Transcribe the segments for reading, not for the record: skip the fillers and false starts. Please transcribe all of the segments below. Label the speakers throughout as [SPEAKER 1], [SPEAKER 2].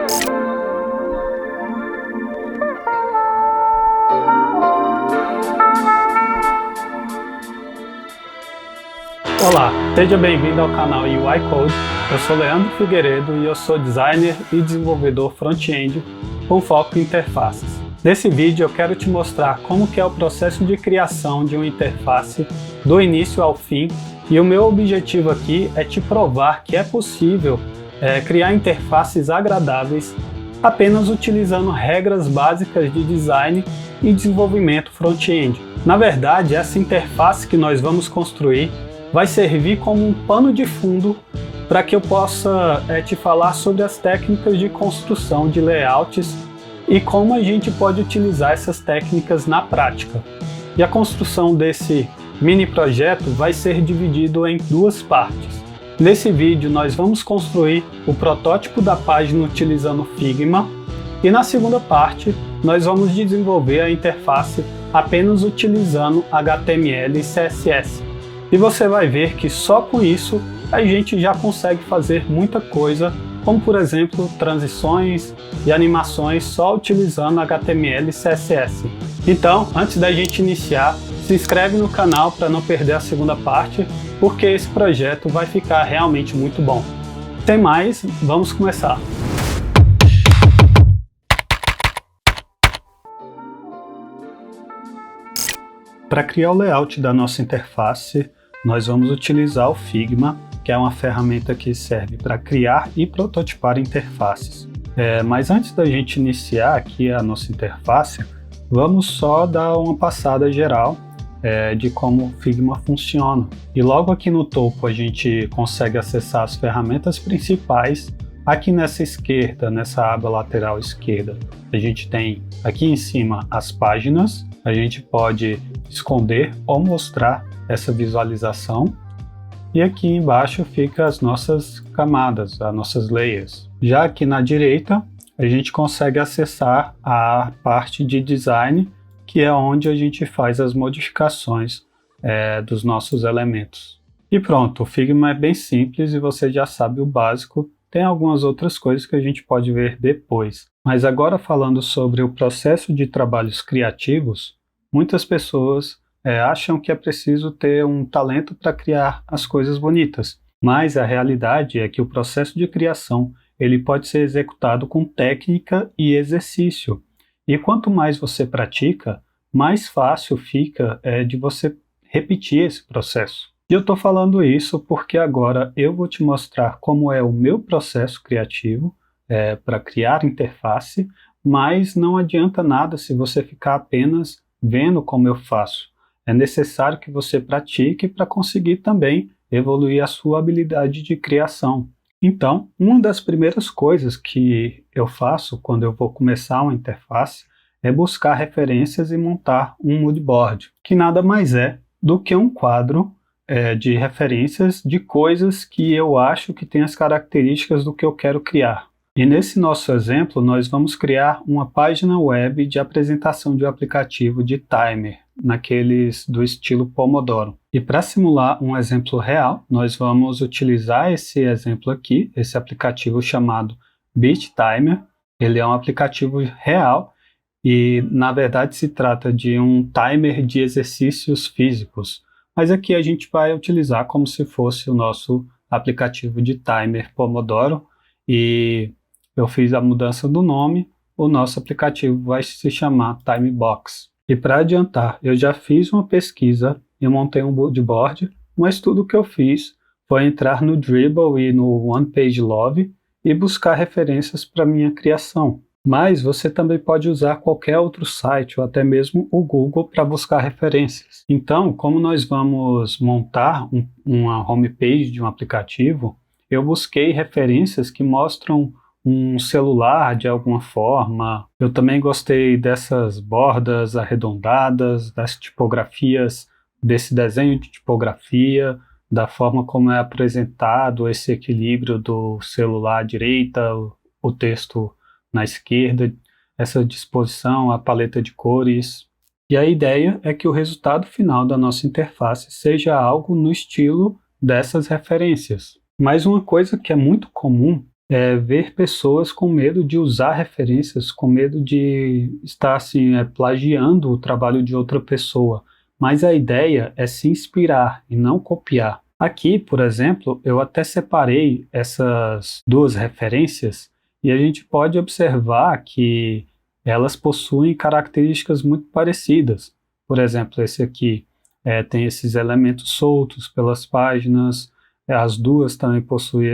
[SPEAKER 1] Olá, seja bem-vindo ao canal UI Code. Eu sou Leandro Figueiredo e eu sou designer e desenvolvedor front-end com foco em interfaces. Nesse vídeo eu quero te mostrar como que é o processo de criação de uma interface do início ao fim, e o meu objetivo aqui é te provar que é possível criar interfaces agradáveis apenas utilizando regras básicas de design e desenvolvimento front-end. Na verdade, essa interface que nós vamos construir vai servir como um pano de fundo para que eu possa te falar sobre as técnicas de construção de layouts e como a gente pode utilizar essas técnicas na prática. E a construção desse mini projeto vai ser dividido em duas partes. Nesse vídeo nós vamos construir o protótipo da página utilizando Figma, e na segunda parte nós vamos desenvolver a interface apenas utilizando HTML e CSS. E você vai ver que só com isso a gente já consegue fazer muita coisa, como por exemplo transições e animações só utilizando HTML e CSS. Então, antes da gente iniciar, se inscreve no canal para não perder a segunda parte, porque esse projeto vai ficar realmente muito bom. Sem mais, vamos começar. Para criar o layout da nossa interface, nós vamos utilizar o Figma, que é uma ferramenta que serve para criar e prototipar interfaces. Mas antes da gente iniciar aqui a nossa interface, vamos só dar uma passada geral de como o Figma funciona. E logo aqui no topo a gente consegue acessar as ferramentas principais. Aqui nessa esquerda, nessa aba lateral esquerda, a gente tem aqui em cima as páginas. A gente pode esconder ou mostrar essa visualização, e aqui embaixo fica as nossas camadas, as nossas layers. Já aqui na direita a gente consegue acessar a parte de design, que é onde a gente faz as modificações dos nossos elementos. E pronto, o Figma é bem simples e você já sabe o básico. Tem algumas outras coisas que a gente pode ver depois. Mas agora, falando sobre o processo de trabalhos criativos, muitas pessoas acham que é preciso ter um talento para criar as coisas bonitas, mas a realidade é que o processo de criação ele pode ser executado com técnica e exercício. E quanto mais você pratica, mais fácil fica de você repetir esse processo. E eu estou falando isso porque agora eu vou te mostrar como é o meu processo criativo para criar interface, mas não adianta nada se você ficar apenas vendo como eu faço. É necessário que você pratique para conseguir também evoluir a sua habilidade de criação. Então, uma das primeiras coisas que eu faço quando eu vou começar uma interface é buscar referências e montar um mood board, que nada mais é do que um quadro de referências de coisas que eu acho que tem as características do que eu quero criar. E nesse nosso exemplo, nós vamos criar uma página web de apresentação de um aplicativo de timer, naqueles do estilo Pomodoro. E para simular um exemplo real, nós vamos utilizar esse exemplo aqui, esse aplicativo chamado BeatTimer. Ele é um aplicativo real e, na verdade, se trata de um timer de exercícios físicos. Mas aqui a gente vai utilizar como se fosse o nosso aplicativo de timer Pomodoro, e eu fiz a mudança do nome. O nosso aplicativo vai se chamar Timebox. E para adiantar, eu já fiz uma pesquisa e montei um mood board, mas tudo que eu fiz foi entrar no Dribbble e no OnePageLove e buscar referências para minha criação. Mas você também pode usar qualquer outro site ou até mesmo o Google para buscar referências. Então, como nós vamos montar uma homepage de um aplicativo, eu busquei referências que mostram um celular de alguma forma. Eu também gostei dessas bordas arredondadas, das tipografias, desse desenho de tipografia, da forma como é apresentado esse equilíbrio do celular à direita, o texto na esquerda, essa disposição, a paleta de cores. E a ideia é que o resultado final da nossa interface seja algo no estilo dessas referências. Mas uma coisa que é muito comum ver pessoas com medo de usar referências, com medo de estar assim, plagiando o trabalho de outra pessoa. Mas a ideia é se inspirar e não copiar. Aqui, por exemplo, eu até separei essas duas referências e a gente pode observar que elas possuem características muito parecidas. Por exemplo, esse aqui tem esses elementos soltos pelas páginas, as duas também possuem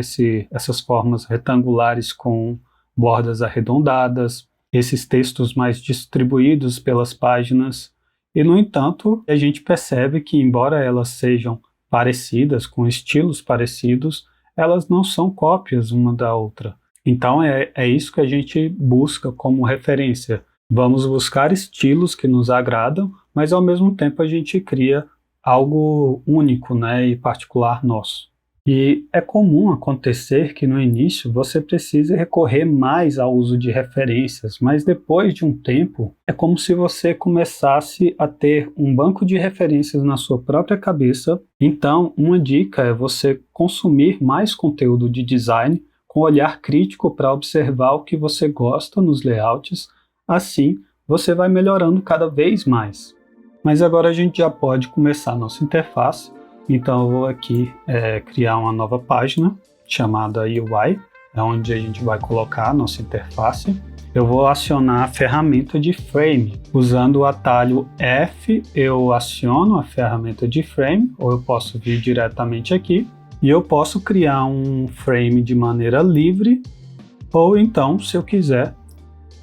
[SPEAKER 1] essas formas retangulares com bordas arredondadas, esses textos mais distribuídos pelas páginas. E, no entanto, a gente percebe que, embora elas sejam parecidas, com estilos parecidos, elas não são cópias uma da outra. Então, é isso que a gente busca como referência. Vamos buscar estilos que nos agradam, mas ao mesmo tempo a gente cria algo único, né, e particular nosso. E é comum acontecer que no início você precise recorrer mais ao uso de referências, mas depois de um tempo é como se você começasse a ter um banco de referências na sua própria cabeça. Então, uma dica é você consumir mais conteúdo de design com olhar crítico para observar o que você gosta nos layouts. Assim, você vai melhorando cada vez mais. Mas agora a gente já pode começar a nossa interface. Então eu vou aqui criar uma nova página chamada UI, é onde a gente vai colocar a nossa interface. Eu vou acionar a ferramenta de Frame. Usando o atalho F, eu aciono a ferramenta de Frame, ou eu posso vir diretamente aqui, e eu posso criar um frame de maneira livre, ou então, se eu quiser,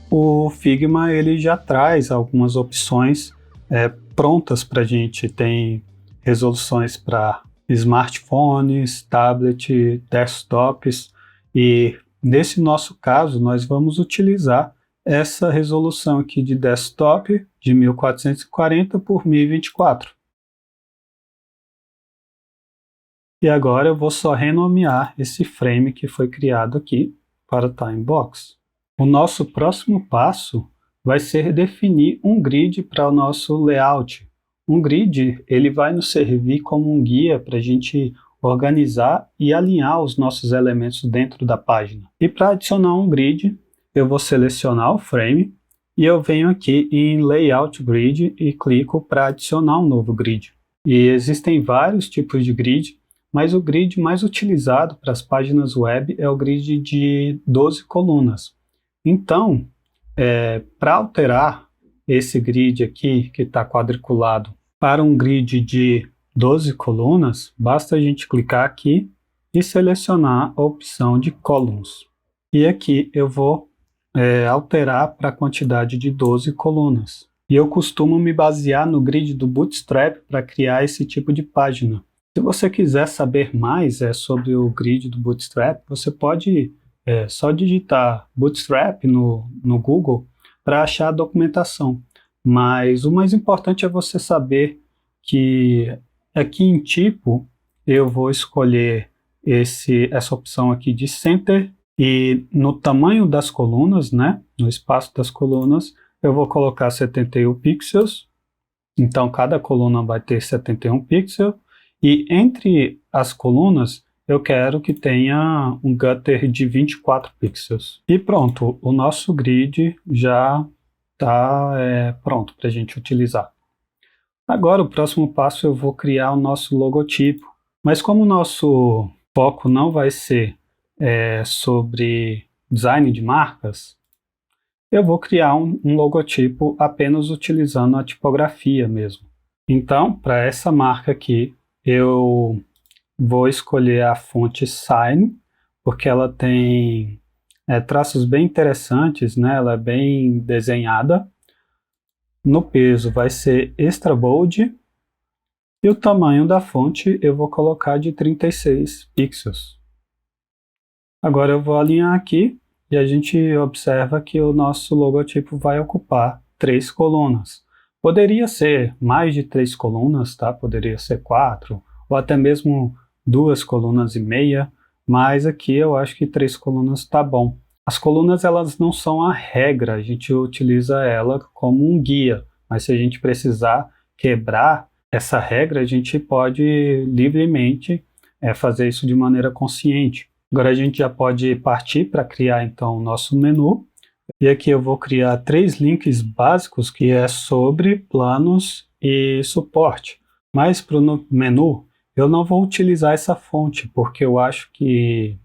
[SPEAKER 1] o Figma ele já traz algumas opções prontas para a gente. Tem resoluções para smartphones, tablet, desktops, e nesse nosso caso nós vamos utilizar essa resolução aqui de desktop de 1440 por 1024. E agora eu vou só renomear esse frame que foi criado aqui para Timebox. O nosso próximo passo vai ser definir um grid para o nosso layout. Um grid ele vai nos servir como um guia para a gente organizar e alinhar os nossos elementos dentro da página. E para adicionar um grid, eu vou selecionar o frame e eu venho aqui em Layout Grid e clico para adicionar um novo grid. E existem vários tipos de grid, mas o grid mais utilizado para as páginas web é o grid de 12 colunas. Então, para alterar esse grid aqui, que está quadriculado, para um grid de 12 colunas, basta a gente clicar aqui e selecionar a opção de Columns. E aqui eu vou alterar para a quantidade de 12 colunas. E eu costumo me basear no grid do Bootstrap para criar esse tipo de página. Se você quiser saber mais sobre o grid do Bootstrap, você pode só digitar Bootstrap no Google para achar a documentação. Mas o mais importante é você saber que aqui em tipo eu vou escolher essa opção aqui de Center, e no tamanho das colunas, né, no espaço das colunas, eu vou colocar 71 pixels. Então cada coluna vai ter 71 pixels. E entre as colunas, eu quero que tenha um gutter de 24 pixels. E pronto, o nosso grid já está pronto para a gente utilizar. Agora, o próximo passo, eu vou criar o nosso logotipo. Mas como o nosso foco não vai ser sobre design de marcas, eu vou criar um logotipo apenas utilizando a tipografia mesmo. Então, para essa marca aqui, eu vou escolher a fonte Sign, porque ela tem traços bem interessantes, né? Ela é bem desenhada. No peso vai ser extra bold, e o tamanho da fonte eu vou colocar de 36 pixels. Agora eu vou alinhar aqui e a gente observa que o nosso logotipo vai ocupar 3 colunas. Poderia ser mais de 3 colunas, tá? Poderia ser 4, ou até mesmo 2 colunas e meia, mas aqui eu acho que 3 colunas está bom. As colunas elas não são a regra, a gente utiliza ela como um guia, mas se a gente precisar quebrar essa regra, a gente pode livremente fazer isso de maneira consciente. Agora a gente já pode partir para criar então o nosso menu. E aqui eu vou criar 3 links básicos que é sobre planos e suporte. Mas para o menu eu não vou utilizar essa fonte, porque eu acho que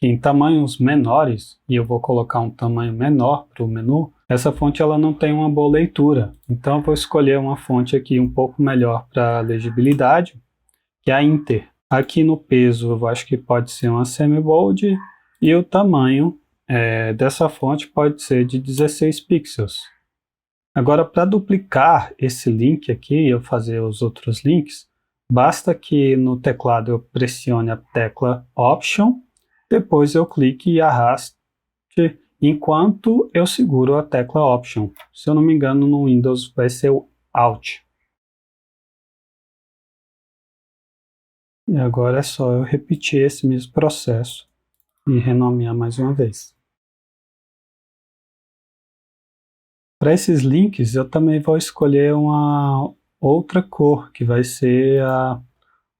[SPEAKER 1] em tamanhos menores, e eu vou colocar um tamanho menor para o menu, essa fonte ela não tem uma boa leitura. Então eu vou escolher uma fonte aqui um pouco melhor para legibilidade, que é a Inter. Aqui no peso eu acho que pode ser uma semi-bold e o tamanho dessa fonte pode ser de 16 pixels. Agora, para duplicar esse link aqui e eu fazer os outros links, basta que no teclado eu pressione a tecla Option, depois eu clique e arraste enquanto eu seguro a tecla Option. Se eu não me engano, no Windows vai ser o Alt. E agora é só eu repetir esse mesmo processo e renomear mais uma vez. Para esses links, eu também vou escolher uma outra cor, que vai ser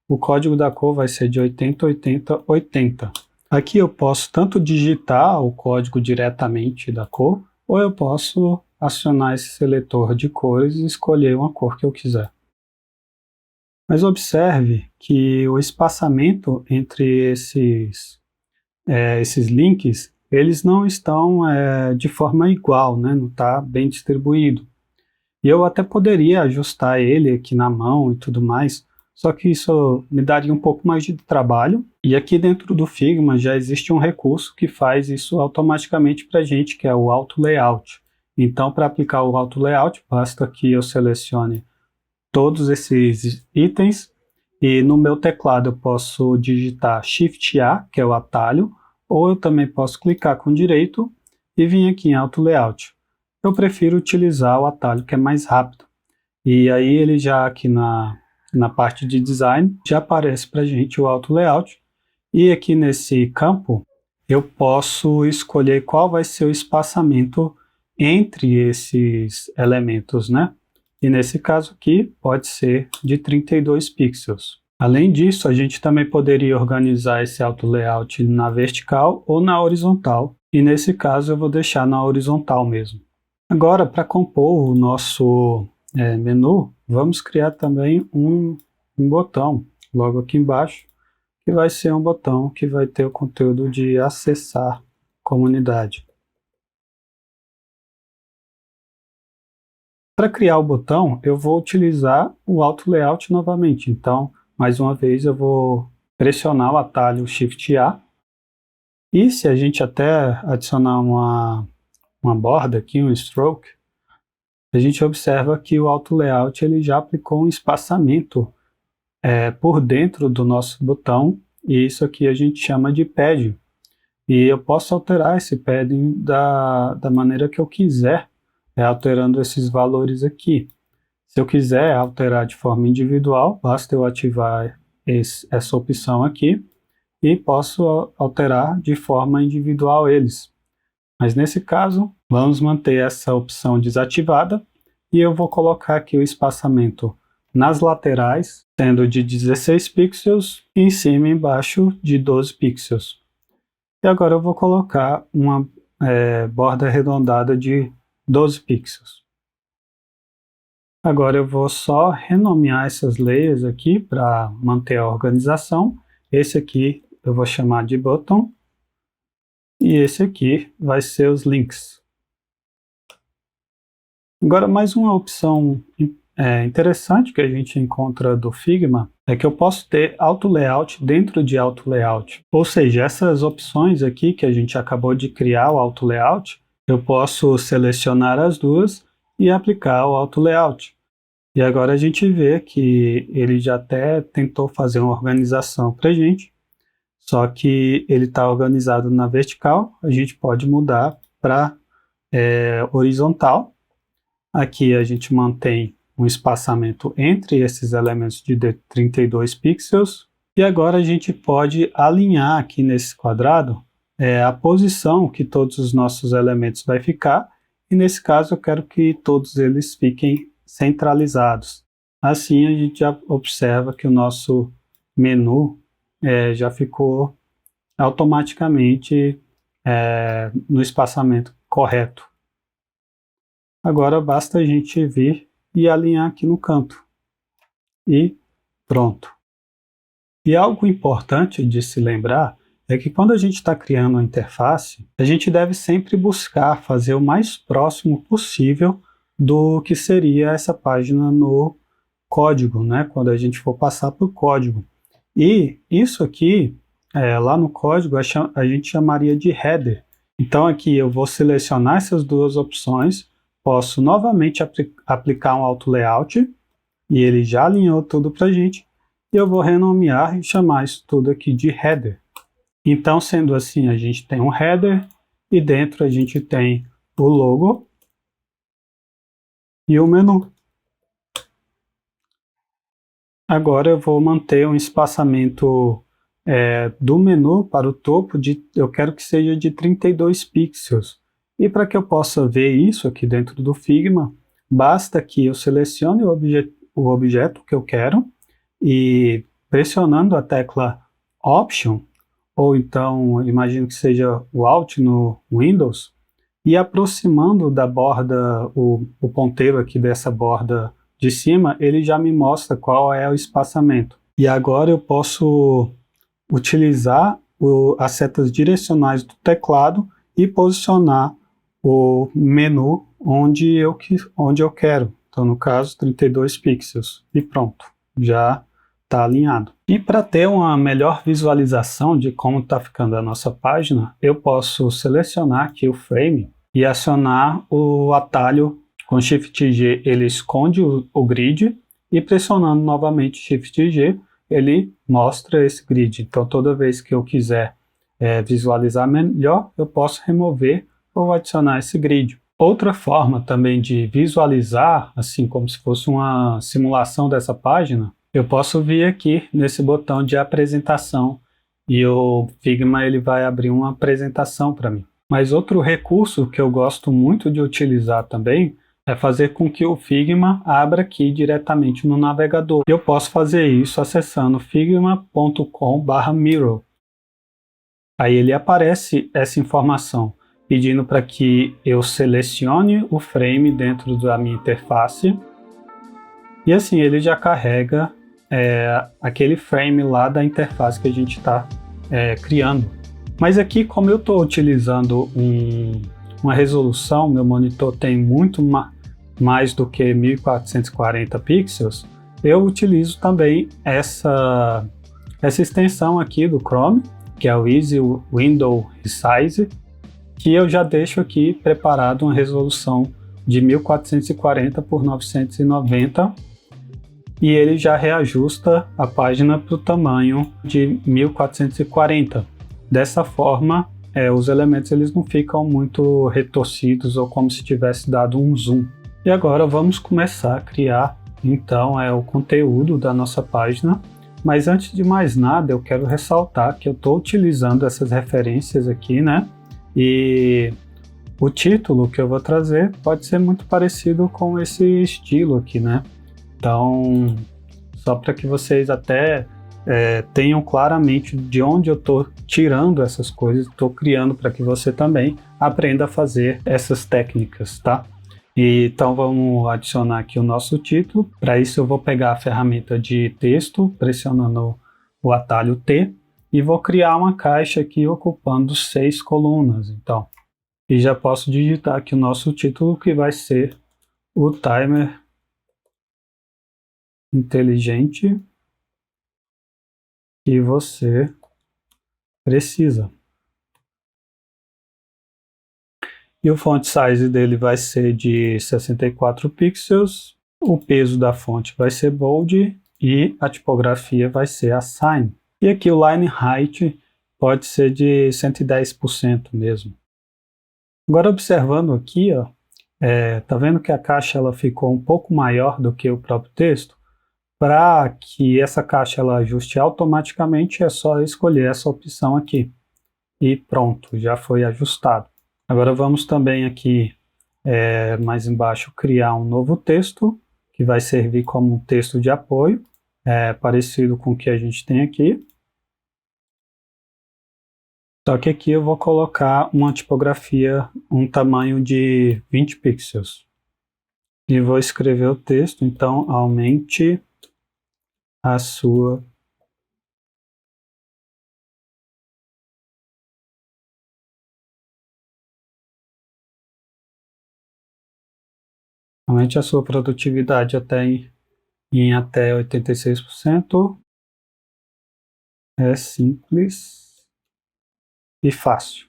[SPEAKER 1] o código da cor vai ser de 80, 80, 80. Aqui eu posso tanto digitar o código diretamente da cor, ou eu posso acionar esse seletor de cores e escolher uma cor que eu quiser. Mas observe que o espaçamento entre esses links, eles não estão de forma igual, né? Não está bem distribuído. E eu até poderia ajustar ele aqui na mão e tudo mais, só que isso me daria um pouco mais de trabalho. E aqui dentro do Figma já existe um recurso que faz isso automaticamente para a gente, que é o Auto Layout. Então, para aplicar o Auto Layout, basta que eu selecione todos esses itens e no meu teclado eu posso digitar Shift A, que é o atalho, ou eu também posso clicar com direito e vir aqui em Auto Layout. Eu prefiro utilizar o atalho que é mais rápido. E aí ele já aqui na parte de design já aparece para a gente o Auto Layout. E aqui nesse campo eu posso escolher qual vai ser o espaçamento entre esses elementos, né? E nesse caso aqui pode ser de 32 pixels. Além disso, a gente também poderia organizar esse auto layout na vertical ou na horizontal. E nesse caso eu vou deixar na horizontal mesmo. Agora, para compor o nosso menu, vamos criar também um botão logo aqui embaixo, que vai ser um botão que vai ter o conteúdo de acessar comunidade. Para criar o botão, eu vou utilizar o Auto Layout novamente. Então, mais uma vez, eu vou pressionar o atalho Shift A. E se a gente até adicionar uma borda aqui, um stroke, a gente observa que o Auto Layout ele já aplicou um espaçamento por dentro do nosso botão. E isso aqui a gente chama de padding. E eu posso alterar esse padding da maneira que eu quiser, alterando esses valores aqui. Se eu quiser alterar de forma individual, basta eu ativar essa opção aqui e posso alterar de forma individual eles. Mas nesse caso, vamos manter essa opção desativada e eu vou colocar aqui o espaçamento nas laterais, sendo de 16 pixels, e em cima e embaixo de 12 pixels. E agora eu vou colocar uma borda arredondada de 12 pixels. Agora eu vou só renomear essas layers aqui para manter a organização. Esse aqui eu vou chamar de button e esse aqui vai ser os links. Agora mais uma opção interessante que a gente encontra do Figma é que eu posso ter Auto Layout dentro de Auto Layout. Ou seja, essas opções aqui que a gente acabou de criar, o Auto Layout, eu posso selecionar as duas e aplicar o Auto Layout. E agora a gente vê que ele já até tentou fazer uma organização para a gente, só que ele está organizado na vertical, a gente pode mudar para horizontal. Aqui a gente mantém um espaçamento entre esses elementos de 32 pixels. E agora a gente pode alinhar aqui nesse quadrado a posição que todos os nossos elementos vai ficar. E nesse caso eu quero que todos eles fiquem centralizados. Assim a gente já observa que o nosso menu já ficou automaticamente no espaçamento correto. Agora basta a gente vir e alinhar aqui no canto. E pronto. E algo importante de se lembrar é que quando a gente está criando uma interface, a gente deve sempre buscar fazer o mais próximo possível do que seria essa página no código, né? Quando a gente for passar para o código. E isso aqui, lá no código, a gente chamaria de header. Então aqui eu vou selecionar essas duas opções, posso novamente aplicar um auto layout, e ele já alinhou tudo para a gente, e eu vou renomear e chamar isso tudo aqui de header. Então, sendo assim, a gente tem um header, e dentro a gente tem o logo e o menu. Agora eu vou manter um espaçamento do menu para o topo, eu quero que seja de 32 pixels. E para que eu possa ver isso aqui dentro do Figma, basta que eu selecione o objeto que eu quero e pressionando a tecla Option, ou então imagino que seja o Alt no Windows, e aproximando da borda, o ponteiro aqui dessa borda de cima, ele já me mostra qual é o espaçamento. E agora eu posso utilizar as setas direcionais do teclado e posicionar o menu onde eu quero. Então, no caso, 32 pixels. E pronto, já está alinhado. E para ter uma melhor visualização de como está ficando a nossa página, eu posso selecionar aqui o frame e acionar o atalho com Shift G, ele esconde o grid, e pressionando novamente Shift G, ele mostra esse grid. Então toda vez que eu quiser visualizar melhor, eu posso remover ou adicionar esse grid. Outra forma também de visualizar, assim como se fosse uma simulação dessa página, eu posso vir aqui nesse botão de apresentação e o Figma ele vai abrir uma apresentação para mim. Mas outro recurso que eu gosto muito de utilizar também é fazer com que o Figma abra aqui diretamente no navegador. Eu posso fazer isso acessando figma.com/mirror. Aí ele aparece essa informação pedindo para que eu selecione o frame dentro da minha interface. E assim ele já carrega aquele frame lá da interface que a gente está criando. Mas aqui, como eu estou utilizando uma resolução, meu monitor tem muito mais do que 1440 pixels, eu utilizo também essa extensão aqui do Chrome, que é o Easy Window Resize, que eu já deixo aqui preparado uma resolução de 1440 por 990, e ele já reajusta a página para o tamanho de 1440. Dessa forma, os elementos eles não ficam muito retorcidos ou como se tivesse dado um zoom. E agora vamos começar a criar então o conteúdo da nossa página. Mas antes de mais nada, eu quero ressaltar que eu estou utilizando essas referências aqui, né? E o título que eu vou trazer pode ser muito parecido com esse estilo aqui, né? Então, só para que vocês até tenham claramente de onde eu estou tirando essas coisas, estou criando para que você também aprenda a fazer essas técnicas, tá? Então vamos adicionar aqui o nosso título. Para isso eu vou pegar a ferramenta de texto, pressionando o atalho T, e vou criar uma caixa aqui ocupando 6 colunas. Então, e já posso digitar aqui o nosso título, que vai ser o timer inteligente que você precisa. E o font size dele vai ser de 64 pixels, o peso da fonte vai ser bold e a tipografia vai ser a Sign. E aqui o line height pode ser de 110% mesmo. Agora observando aqui, ó, tá vendo que a caixa ela ficou um pouco maior do que o próprio texto? Para que essa caixa ela ajuste automaticamente, é só escolher essa opção aqui. E pronto, já foi ajustado. Agora vamos também aqui, mais embaixo, criar um novo texto, que vai servir como um texto de apoio, parecido com o que a gente tem aqui. Só que aqui eu vou colocar uma tipografia, um tamanho de 20 pixels. E vou escrever o texto, então aumente a sua produtividade em até 86%. É simples e fácil.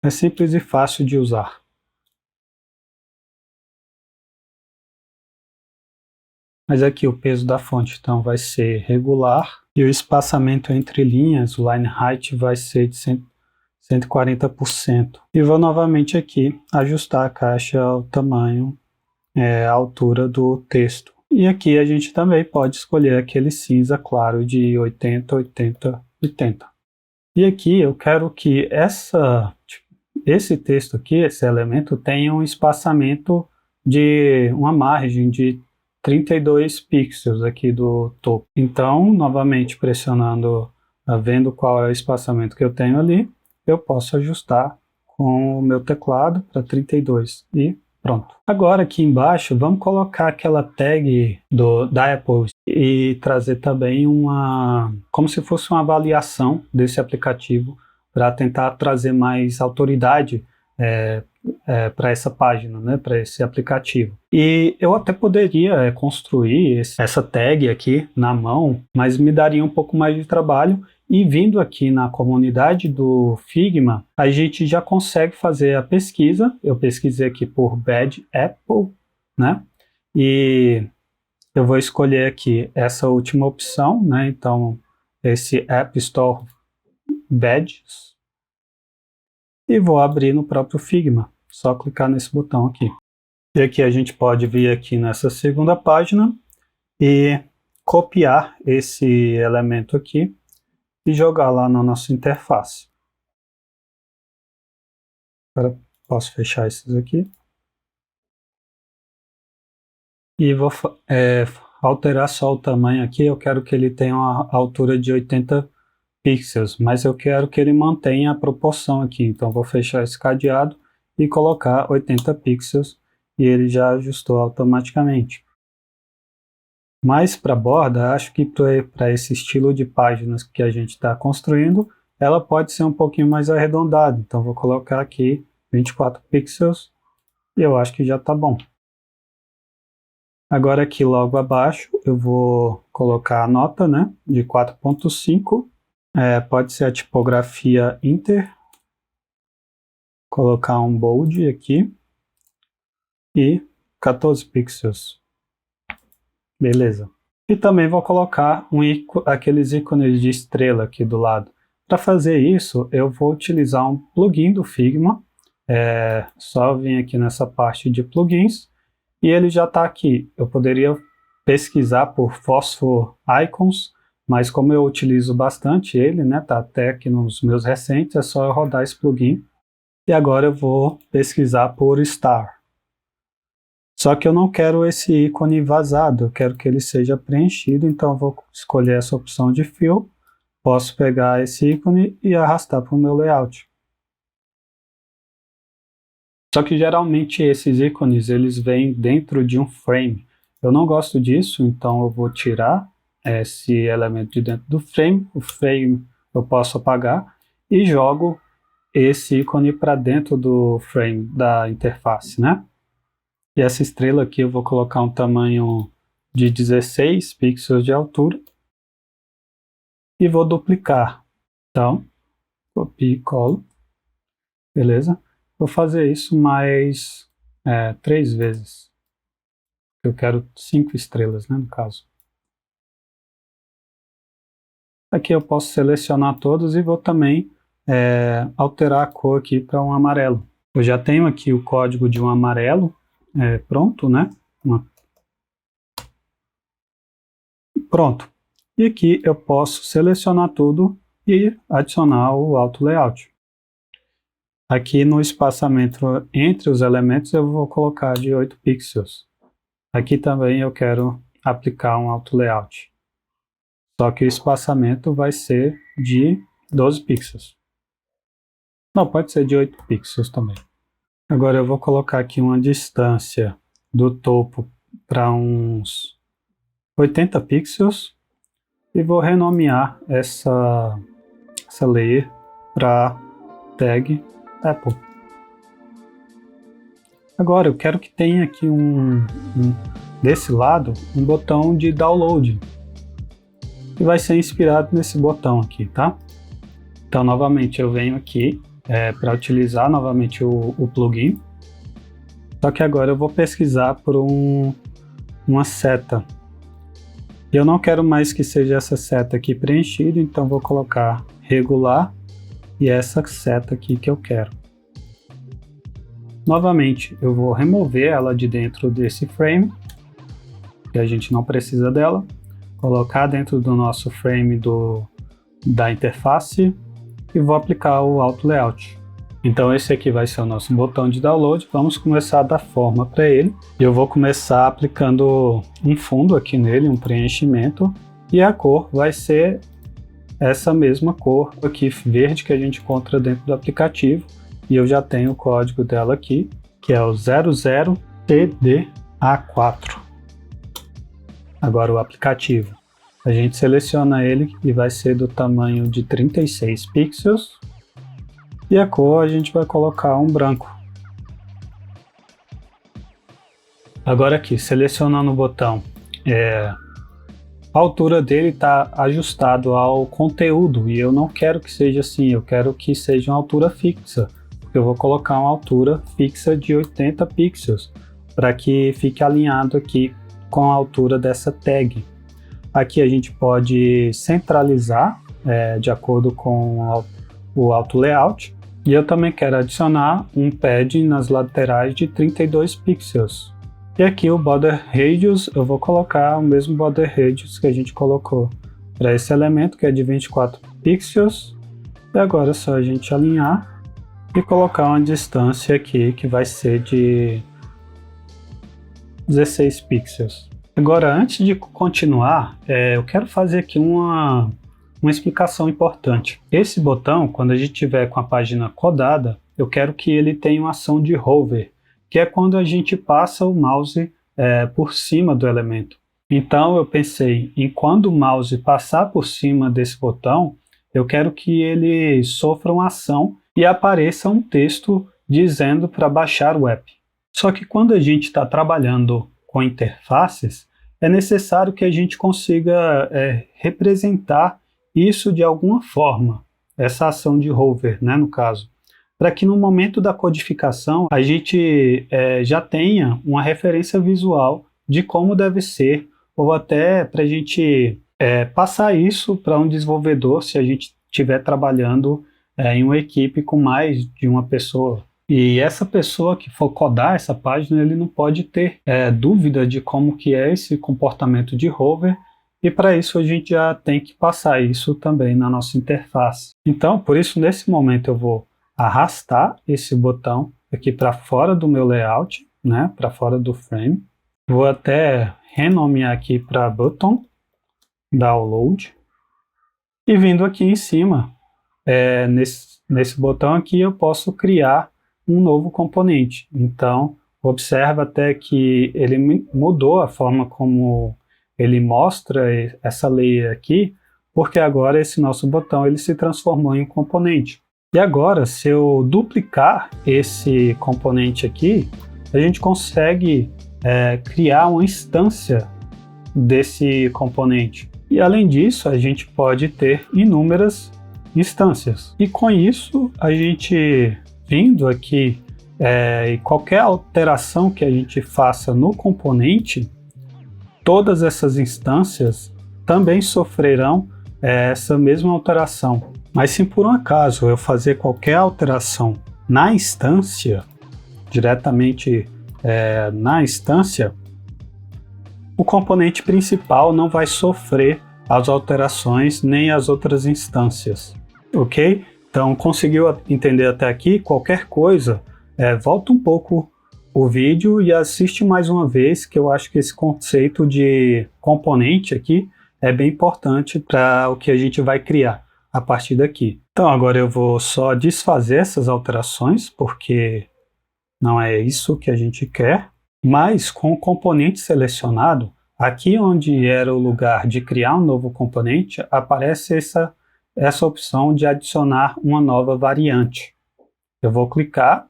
[SPEAKER 1] É simples e fácil de usar. Mas aqui o peso da fonte então vai ser regular e o espaçamento entre linhas, o line height, vai ser de 140%. E vou novamente aqui ajustar a caixa ao tamanho, a altura do texto. E aqui a gente também pode escolher aquele cinza claro de 80, 80, 80. E aqui eu quero que esse texto aqui, esse elemento, tenha um espaçamento de uma margem de 32 pixels aqui do topo. Então, novamente pressionando, vendo qual é o espaçamento que eu tenho ali, eu posso ajustar com o meu teclado para 32 e pronto. Agora aqui embaixo, vamos colocar aquela tag da Apple e trazer também como se fosse uma avaliação desse aplicativo para tentar trazer mais autoridade para essa página, né, para esse aplicativo. E eu até poderia construir essa tag aqui na mão, mas me daria um pouco mais de trabalho. E vindo aqui na comunidade do Figma, a gente já consegue fazer a pesquisa. Eu pesquisei aqui por Badge Apple, né? E eu vou escolher aqui essa última opção, né? Então, esse App Store Badges. E vou abrir no próprio Figma. Só clicar nesse botão aqui. E aqui a gente pode vir aqui nessa segunda página e copiar esse elemento aqui e jogar lá na nossa interface. Agora posso fechar esses aqui. E vou alterar só o tamanho aqui. Eu quero que ele tenha uma altura de 80 pixels, mas eu quero que ele mantenha a proporção aqui. Então vou fechar esse cadeado e colocar 80 pixels e ele já ajustou automaticamente. Mas para a borda, acho que para esse estilo de páginas que a gente está construindo, ela pode ser um pouquinho mais arredondada. Então vou colocar aqui 24 pixels e eu acho que já está bom. Agora aqui logo abaixo eu vou colocar a nota, né, de 4.5. Pode ser a tipografia Inter. Colocar um bold aqui e 14 pixels. Beleza. E também vou colocar aqueles ícones de estrela aqui do lado. Para fazer isso, eu vou utilizar um plugin do Figma. Só vir aqui nessa parte de plugins e ele já está aqui. Eu poderia pesquisar por Phosphor Icons, mas como eu utilizo bastante ele, né, tá até aqui nos meus recentes, é só eu rodar esse plugin. E agora eu vou pesquisar por Star. Só que eu não quero esse ícone vazado, eu quero que ele seja preenchido, então eu vou escolher essa opção de Fill. Posso pegar esse ícone e arrastar para o meu layout. Só que geralmente esses ícones eles vêm dentro de um frame. Eu não gosto disso, então eu vou tirar esse elemento de dentro do frame. O frame eu posso apagar e jogo esse ícone para dentro do frame da interface, né? E essa estrela aqui eu vou colocar um tamanho de 16 pixels de altura e vou duplicar. Então, copio e colo, beleza? Vou fazer isso mais 3 vezes. Eu quero 5 estrelas, né, no caso. Aqui eu posso selecionar todos e vou também alterar a cor aqui para um amarelo. Eu já tenho aqui o código de um amarelo pronto, né? Pronto. E aqui eu posso selecionar tudo e adicionar o auto layout. Aqui no espaçamento entre os elementos eu vou colocar de 8 pixels. Aqui também eu quero aplicar um auto layout. Só que o espaçamento vai ser de 12 pixels. Não, pode ser de 8 pixels também. Agora eu vou colocar aqui uma distância do topo para uns 80 pixels e vou renomear essa layer para tag Apple. Agora eu quero que tenha aqui desse lado um botão de download que vai ser inspirado nesse botão aqui, tá? Então novamente eu venho aqui para utilizar novamente o plugin, só que agora eu vou pesquisar por uma seta. Eu não quero mais que seja essa seta aqui preenchida, então vou colocar regular e essa seta aqui que eu quero. Novamente eu vou remover ela de dentro desse frame, que a gente não precisa dela, colocar dentro do nosso frame da interface e vou aplicar o Auto Layout. Então esse aqui vai ser o nosso botão de download. Vamos começar a dar forma para ele. Eu vou começar aplicando um fundo aqui nele, um preenchimento, e a cor vai ser essa mesma cor aqui verde que a gente encontra dentro do aplicativo, e eu já tenho o código dela aqui, que é o 00TDA4. Agora o aplicativo, a gente seleciona ele e vai ser do tamanho de 36 pixels, e a cor a gente vai colocar um branco. Agora aqui, selecionando o botão, a altura dele está ajustado ao conteúdo, e eu não quero que seja assim, eu quero que seja uma altura fixa. Eu vou colocar uma altura fixa de 80 pixels, para que fique alinhado aqui com a altura dessa tag. Aqui a gente pode centralizar de acordo com o Auto Layout, e eu também quero adicionar um pad nas laterais de 32 pixels. E aqui o Border Radius, eu vou colocar o mesmo Border Radius que a gente colocou para esse elemento, que é de 24 pixels. E agora é só a gente alinhar e colocar uma distância aqui que vai ser de 16 pixels. Agora, antes de continuar, eu quero fazer aqui uma explicação importante. Esse botão, quando a gente tiver com a página codada, eu quero que ele tenha uma ação de hover, que é quando a gente passa o mouse por cima do elemento. Então eu pensei em quando o mouse passar por cima desse botão, eu quero que ele sofra uma ação e apareça um texto dizendo para baixar o app. Só que quando a gente está trabalhando com interfaces, é necessário que a gente consiga representar isso de alguma forma, essa ação de hover, né, no caso, para que no momento da codificação a gente já tenha uma referência visual de como deve ser, ou até para a gente passar isso para um desenvolvedor se a gente estiver trabalhando em uma equipe com mais de uma pessoa. E essa pessoa que for codar essa página, ele não pode ter dúvida de como que é esse comportamento de hover, e para isso a gente já tem que passar isso também na nossa interface. Então, por isso, nesse momento eu vou arrastar esse botão aqui para fora do meu layout, né, para fora do frame. Vou até renomear aqui para button download, e vindo aqui em cima, nesse botão aqui eu posso criar um novo componente. Então, observa até que ele mudou a forma como ele mostra essa layer aqui, porque agora esse nosso botão ele se transformou em um componente. E agora, se eu duplicar esse componente aqui, a gente consegue criar uma instância desse componente. E além disso, a gente pode ter inúmeras instâncias. E com isso, a gente vindo aqui, e qualquer alteração que a gente faça no componente, todas essas instâncias também sofrerão essa mesma alteração. Mas se por um acaso eu fazer qualquer alteração na instância, diretamente na instância, o componente principal não vai sofrer as alterações nem as outras instâncias, ok? Então, conseguiu entender até aqui? Qualquer coisa, volta um pouco o vídeo e assiste mais uma vez, que eu acho que esse conceito de componente aqui é bem importante para o que a gente vai criar. a partir daqui. Então agora eu vou só desfazer essas alterações, porque não é isso que a gente quer, mas com o componente selecionado, aqui onde era o lugar de criar um novo componente, aparece essa opção de adicionar uma nova variante. Eu vou clicar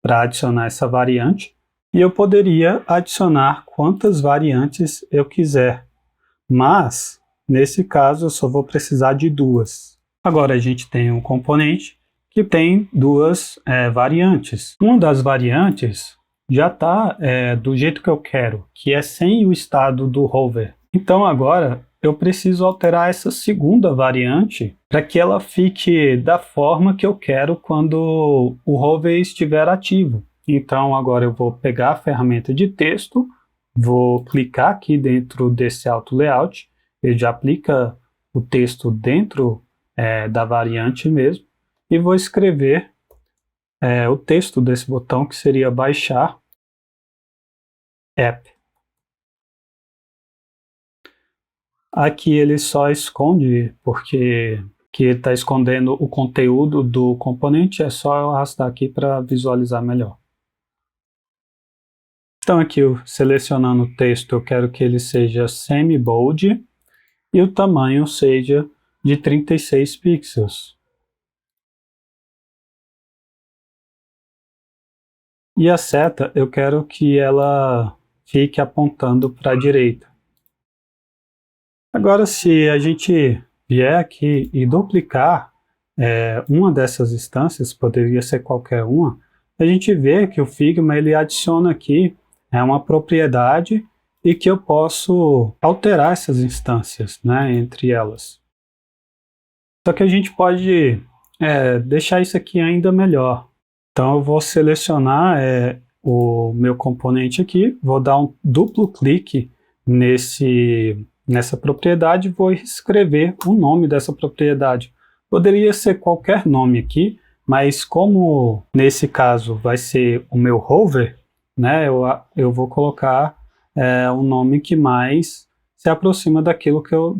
[SPEAKER 1] para adicionar essa variante e eu poderia adicionar quantas variantes eu quiser, mas nesse caso eu só vou precisar de duas. Agora a gente tem um componente que tem duas variantes. Uma das variantes já está do jeito que eu quero, que é sem o estado do hover. Então agora eu preciso alterar essa segunda variante para que ela fique da forma que eu quero quando o hover estiver ativo. Então agora eu vou pegar a ferramenta de texto, vou clicar aqui dentro desse auto layout, ele já aplica o texto dentro da variante mesmo, e vou escrever o texto desse botão, que seria baixar app. Aqui ele só esconde, porque que ele está escondendo o conteúdo do componente, é só eu arrastar aqui para visualizar melhor. Então aqui eu selecionando o texto, eu quero que ele seja semi-bold e o tamanho seja de 36 pixels. E a seta eu quero que ela fique apontando para a direita. Agora, se a gente vier aqui e duplicar uma dessas instâncias, poderia ser qualquer uma, a gente vê que o Figma ele adiciona aqui uma propriedade e que eu posso alterar essas instâncias, né, entre elas. Só que a gente pode deixar isso aqui ainda melhor. Então eu vou selecionar o meu componente aqui, vou dar um duplo clique nessa propriedade, vou escrever o nome dessa propriedade. Poderia ser qualquer nome aqui, mas como nesse caso vai ser o meu hover, né, eu vou colocar um nome que mais se aproxima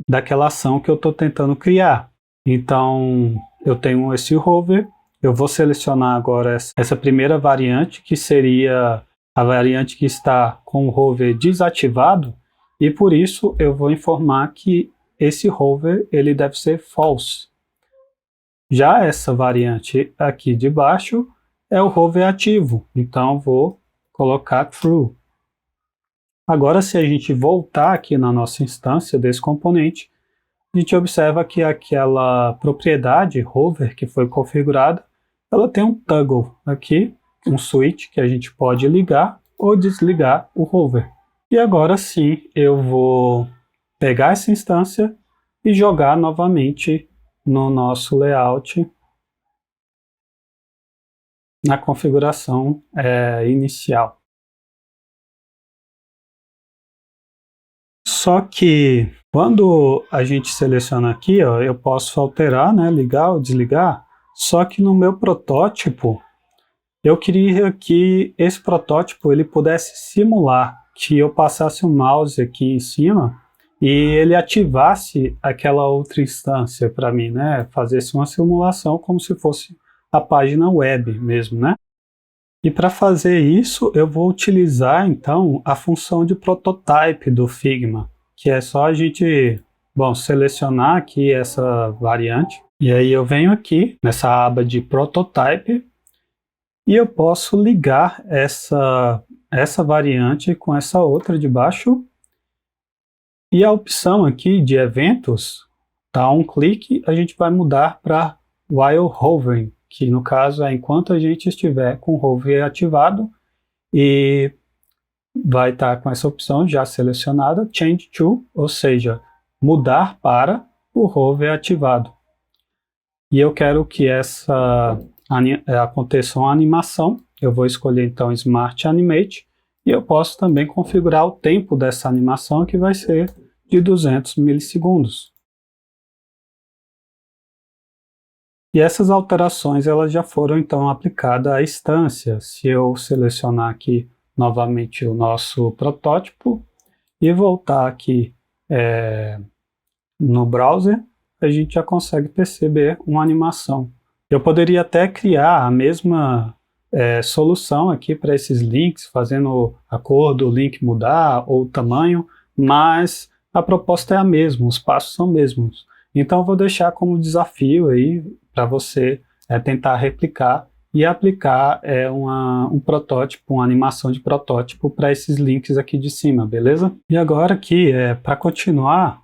[SPEAKER 1] daquela ação que eu estou tentando criar. Então eu tenho esse hover, eu vou selecionar agora essa primeira variante, que seria a variante que está com o hover desativado, e por isso eu vou informar que esse hover ele deve ser false. Já essa variante aqui de baixo é o hover ativo, então vou colocar true. Agora, se a gente voltar aqui na nossa instância desse componente, a gente observa que aquela propriedade hover que foi configurada, ela tem um toggle aqui, um switch que a gente pode ligar ou desligar o hover. E agora sim eu vou pegar essa instância e jogar novamente no nosso layout na configuração inicial. Só que quando a gente seleciona aqui, ó, eu posso alterar, né, ligar ou desligar, só que no meu protótipo eu queria que esse protótipo ele pudesse simular que eu passasse o mouse aqui em cima e ele ativasse aquela outra instância para mim, né? Fazesse uma simulação como se fosse a página web mesmo, né? E para fazer isso, eu vou utilizar então a função de prototype do Figma, que é só a gente, selecionar aqui essa variante, e aí eu venho aqui nessa aba de prototype e eu posso ligar essa variante com essa outra de baixo. E a opção aqui de eventos, dá um clique, a gente vai mudar para while hovering, que no caso é enquanto a gente estiver com o hover ativado, e vai estar com essa opção já selecionada, change to, ou seja, mudar para o hover ativado. E eu quero que aconteça uma animação, eu vou escolher então Smart Animate, e eu posso também configurar o tempo dessa animação, que vai ser de 200 milissegundos. E essas alterações elas já foram então aplicadas à instância. Se eu selecionar aqui novamente o nosso protótipo e voltar aqui no browser, a gente já consegue perceber uma animação. Eu poderia até criar a mesma solução aqui para esses links, fazendo a cor do link mudar ou o tamanho, mas a proposta é a mesma, os passos são os mesmos. Então eu vou deixar como desafio aí para você tentar replicar e aplicar um protótipo, uma animação de protótipo para esses links aqui de cima, beleza? E agora aqui, para continuar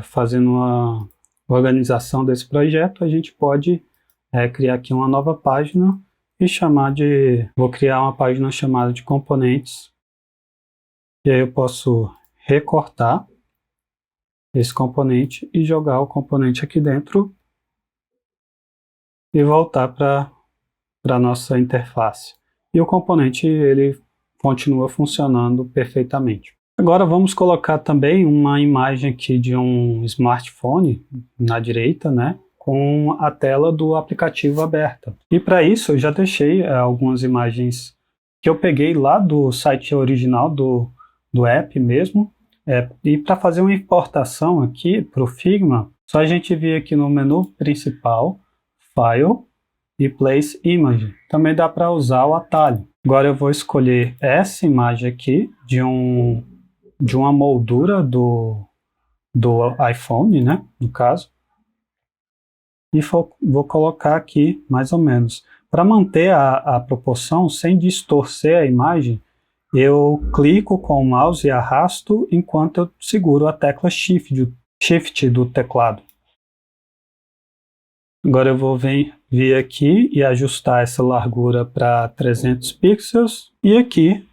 [SPEAKER 1] fazendo uma organização desse projeto, a gente pode criar aqui uma nova página e vou criar uma página chamada de componentes. E aí eu posso recortar esse componente e jogar o componente aqui dentro e voltar para a nossa interface. E o componente ele continua funcionando perfeitamente. Agora vamos colocar também uma imagem aqui de um smartphone na direita, né, com a tela do aplicativo aberta. E para isso eu já deixei algumas imagens que eu peguei lá do site original do app mesmo. E para fazer uma importação aqui para o Figma, só a gente vir aqui no menu principal, File e Place Image. Também dá para usar o atalho. Agora eu vou escolher essa imagem aqui de uma moldura do iPhone, né, no caso. E vou colocar aqui mais ou menos. Para manter a proporção sem distorcer a imagem, eu clico com o mouse e arrasto enquanto eu seguro a tecla Shift do teclado. Agora eu vou vir aqui e ajustar essa largura para 300 pixels. E aqui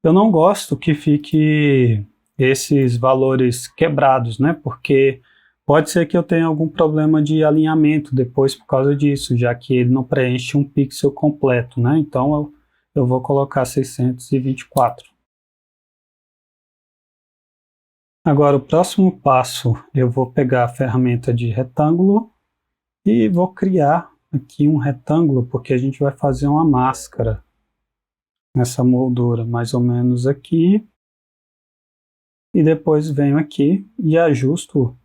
[SPEAKER 1] eu não gosto que fique esses valores quebrados, né? Porque pode ser que eu tenha algum problema de alinhamento depois por causa disso, já que ele não preenche um pixel completo, né? Então eu vou colocar 624. Agora o próximo passo, eu vou pegar a ferramenta de retângulo e vou criar aqui um retângulo, porque a gente vai fazer uma máscara nessa moldura, mais ou menos aqui. E depois venho aqui e ajusto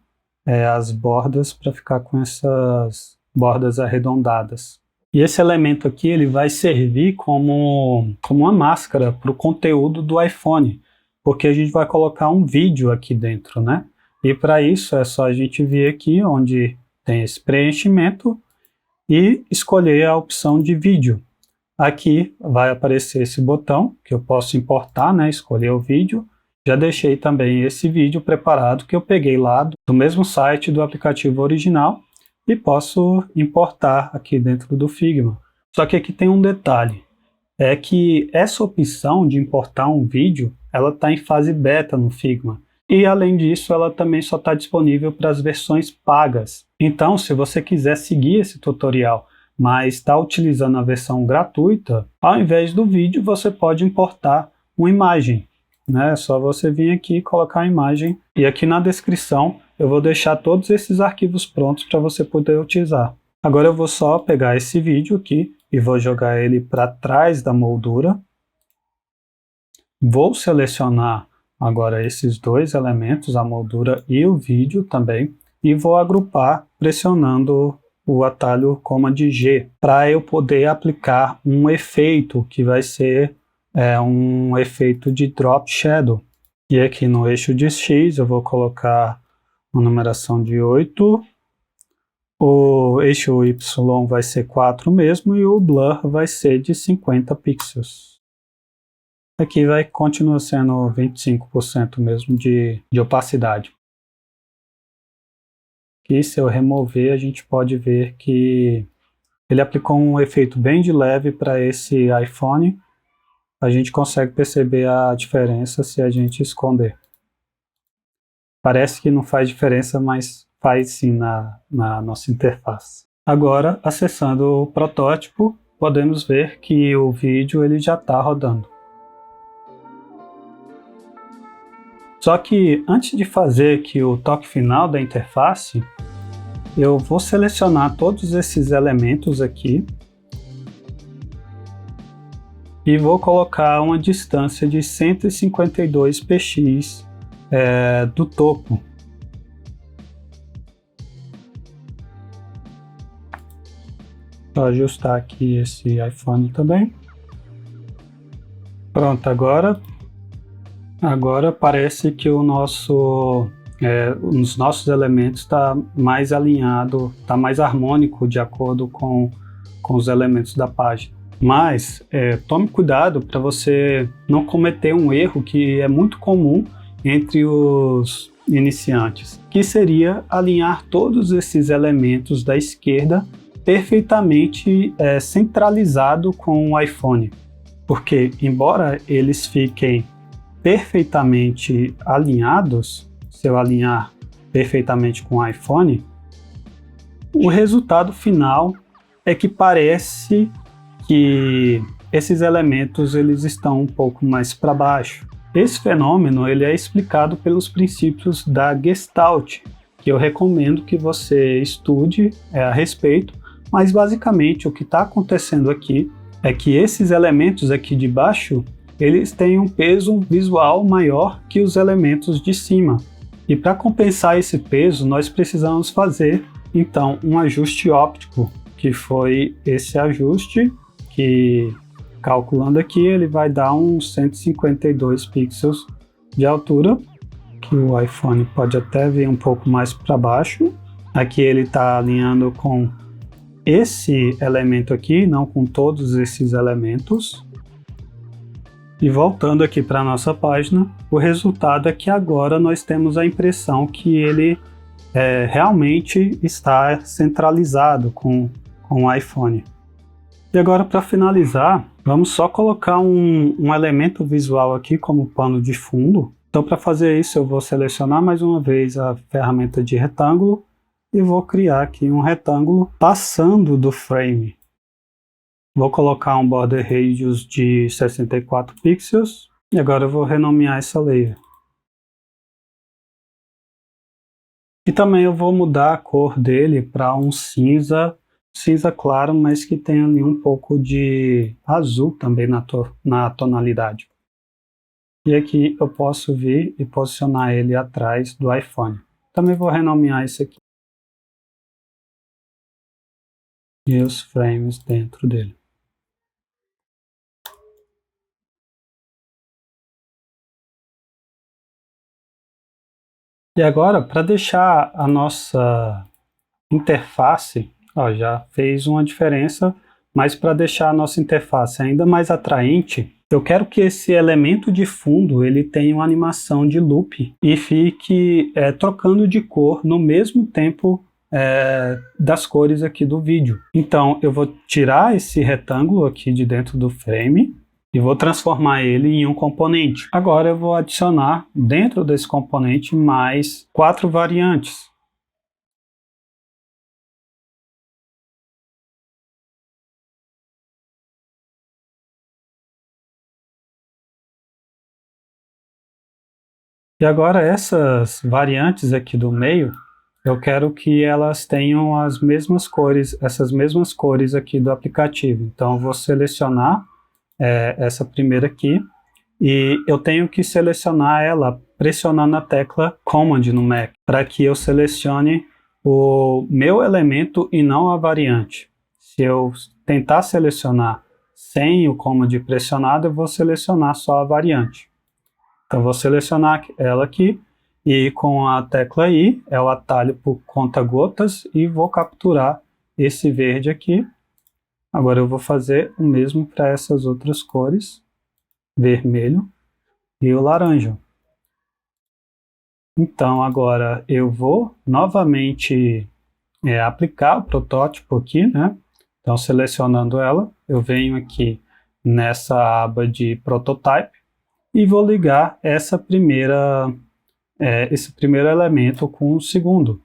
[SPEAKER 1] as bordas para ficar com essas bordas arredondadas. E esse elemento aqui ele vai servir como uma máscara para o conteúdo do iPhone, porque a gente vai colocar um vídeo aqui dentro, né? E para isso é só a gente vir aqui onde tem esse preenchimento e escolher a opção de vídeo. Aqui vai aparecer esse botão que eu posso importar, né? Escolher o vídeo. Já deixei também esse vídeo preparado que eu peguei lá do mesmo site do aplicativo original e posso importar aqui dentro do Figma. Só que aqui tem um detalhe, é que essa opção de importar um vídeo, ela está em fase beta no Figma. E além disso, ela também só está disponível para as versões pagas. Então, se você quiser seguir esse tutorial, mas está utilizando a versão gratuita, ao invés do vídeo, você pode importar uma imagem. É só você vir aqui e colocar a imagem. E aqui na descrição eu vou deixar todos esses arquivos prontos para você poder utilizar. Agora eu vou só pegar esse vídeo aqui e vou jogar ele para trás da moldura. Vou selecionar agora esses dois elementos, a moldura e o vídeo também, e vou agrupar pressionando o atalho Command G, para eu poder aplicar um efeito que vai ser um efeito de Drop Shadow. E aqui no eixo de X eu vou colocar uma numeração de 8, o eixo Y vai ser 4 mesmo e o Blur vai ser de 50 pixels. Aqui continua sendo 25% mesmo de opacidade. E se eu remover, a gente pode ver que ele aplicou um efeito bem de leve para esse iPhone. A gente consegue perceber a diferença se a gente esconder. Parece que não faz diferença, mas faz sim na nossa interface. Agora, acessando o protótipo, podemos ver que o vídeo ele já está rodando. Só que antes de fazer aqui o toque final da interface, eu vou selecionar todos esses elementos aqui e vou colocar uma distância de 152 px do topo. Só ajustar aqui esse iPhone também. Pronto, agora parece que os nossos elementos está mais alinhado, está mais harmônico de acordo com os elementos da página. Mas tome cuidado para você não cometer um erro que é muito comum entre os iniciantes, que seria alinhar todos esses elementos da esquerda perfeitamente centralizado com o iPhone. Porque, embora eles fiquem perfeitamente alinhados, se eu alinhar perfeitamente com o iPhone, o resultado final é que parece que esses elementos eles estão um pouco mais para baixo. Esse fenômeno ele é explicado pelos princípios da Gestalt, que eu recomendo que você estude a respeito, mas basicamente o que está acontecendo aqui é que esses elementos aqui de baixo, eles têm um peso visual maior que os elementos de cima. E para compensar esse peso, nós precisamos fazer, então, um ajuste óptico, que foi esse ajuste, que, calculando aqui, ele vai dar uns 152 pixels de altura, que o iPhone pode até vir um pouco mais para baixo. Aqui ele está alinhando com esse elemento aqui, não com todos esses elementos. E voltando aqui para a nossa página, o resultado é que agora nós temos a impressão que ele realmente está centralizado com o iPhone. E agora, para finalizar, vamos só colocar um elemento visual aqui como pano de fundo. Então, para fazer isso, eu vou selecionar mais uma vez a ferramenta de retângulo e vou criar aqui um retângulo passando do frame. Vou colocar um border radius de 64 pixels e agora eu vou renomear essa layer. E também eu vou mudar a cor dele para um cinza claro, mas que tenha ali um pouco de azul também na tonalidade. E aqui eu posso vir e posicionar ele atrás do iPhone. Também vou renomear esse aqui. E os frames dentro dele. E agora, para deixar a nossa interface, já fez uma diferença, mas para deixar a nossa interface ainda mais atraente, eu quero que esse elemento de fundo ele tenha uma animação de loop e fique trocando de cor no mesmo tempo das cores aqui do vídeo. Então eu vou tirar esse retângulo aqui de dentro do frame e vou transformar ele em um componente. Agora eu vou adicionar dentro desse componente mais 4 variantes. E agora essas variantes aqui do meio, eu quero que elas tenham as mesmas cores, essas mesmas cores aqui do aplicativo. Então eu vou selecionar essa primeira aqui e eu tenho que selecionar ela pressionando a tecla Command no Mac, para que eu selecione o meu elemento e não a variante. Se eu tentar selecionar sem o Command pressionado, eu vou selecionar só a variante. Então vou selecionar ela aqui e com a tecla I é o atalho por conta-gotas e vou capturar esse verde aqui. Agora eu vou fazer o mesmo para essas outras cores, vermelho e o laranja. Então agora eu vou novamente aplicar o protótipo aqui, né? Então selecionando ela, eu venho aqui nessa aba de Prototype e vou ligar esse primeiro elemento com o segundo,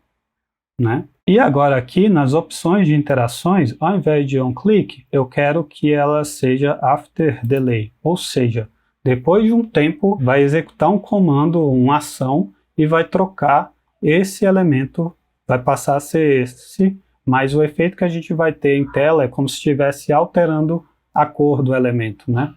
[SPEAKER 1] né? E agora aqui nas opções de interações, ao invés de on-click, eu quero que ela seja after delay, ou seja, depois de um tempo vai executar um comando, uma ação e vai trocar esse elemento, vai passar a ser esse, mas o efeito que a gente vai ter em tela é como se estivesse alterando a cor do elemento, né?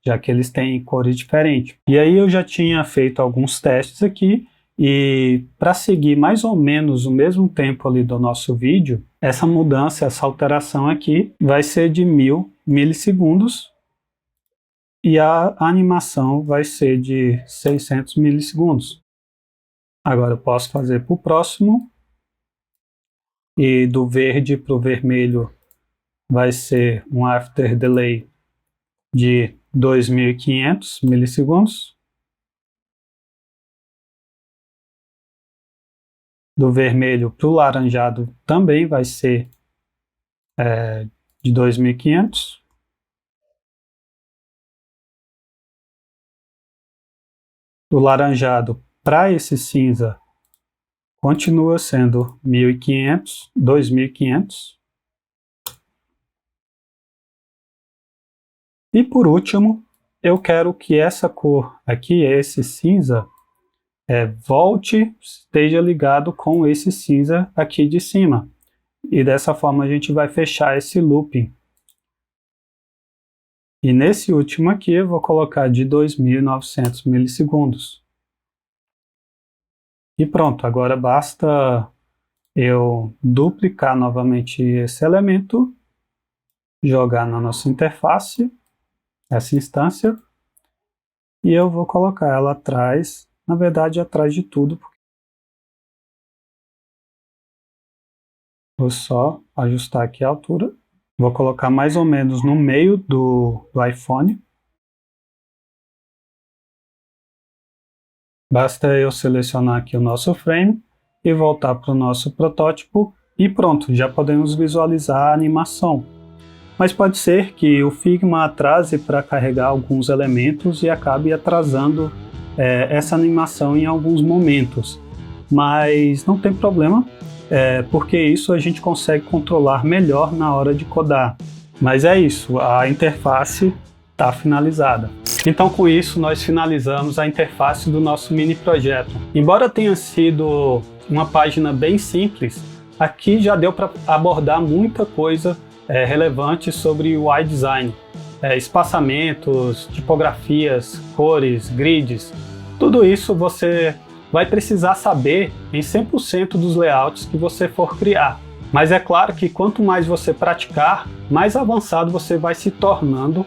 [SPEAKER 1] Já que eles têm cores diferentes. E aí eu já tinha feito alguns testes aqui, e para seguir mais ou menos o mesmo tempo ali do nosso vídeo, essa mudança, essa alteração aqui vai ser de 1000 milissegundos e a animação vai ser de 600 milissegundos. Agora eu posso fazer para o próximo, e do verde para o vermelho vai ser um after delay de 2500 milissegundos. Do vermelho para o laranjado também vai ser de 2500. Do laranjado para esse cinza continua sendo 1500, 2500. E por último, eu quero que essa cor aqui, esse cinza, esteja ligado com esse cinza aqui de cima. E dessa forma a gente vai fechar esse looping. E nesse último aqui eu vou colocar de 2900 milissegundos. E pronto, agora basta eu duplicar novamente esse elemento, jogar na nossa interface, essa instância, e eu vou colocar ela atrás, na verdade atrás de tudo. Vou só ajustar aqui a altura, vou colocar mais ou menos no meio do iPhone. Basta eu selecionar aqui o nosso frame e voltar para o nosso protótipo e pronto, já podemos visualizar a animação. Mas pode ser que o Figma atrase para carregar alguns elementos e acabe atrasando essa animação em alguns momentos. Mas não tem problema, porque isso a gente consegue controlar melhor na hora de codar. Mas é isso, a interface está finalizada. Então com isso nós finalizamos a interface do nosso mini projeto. Embora tenha sido uma página bem simples, aqui já deu para abordar muita coisa relevante sobre o UI design. Espaçamentos, tipografias, cores, grids, tudo isso você vai precisar saber em 100% dos layouts que você for criar. Mas é claro que quanto mais você praticar, mais avançado você vai se tornando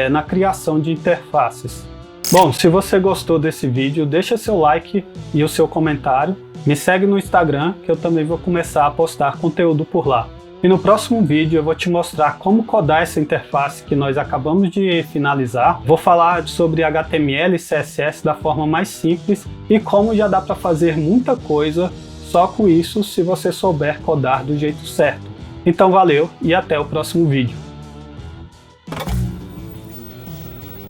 [SPEAKER 1] na criação de interfaces. Bom, se você gostou desse vídeo, deixa seu like e o seu comentário. Me segue no Instagram, que eu também vou começar a postar conteúdo por lá. E no próximo vídeo eu vou te mostrar como codar essa interface que nós acabamos de finalizar. Vou falar sobre HTML e CSS da forma mais simples e como já dá para fazer muita coisa só com isso se você souber codar do jeito certo. Então valeu e até o próximo vídeo.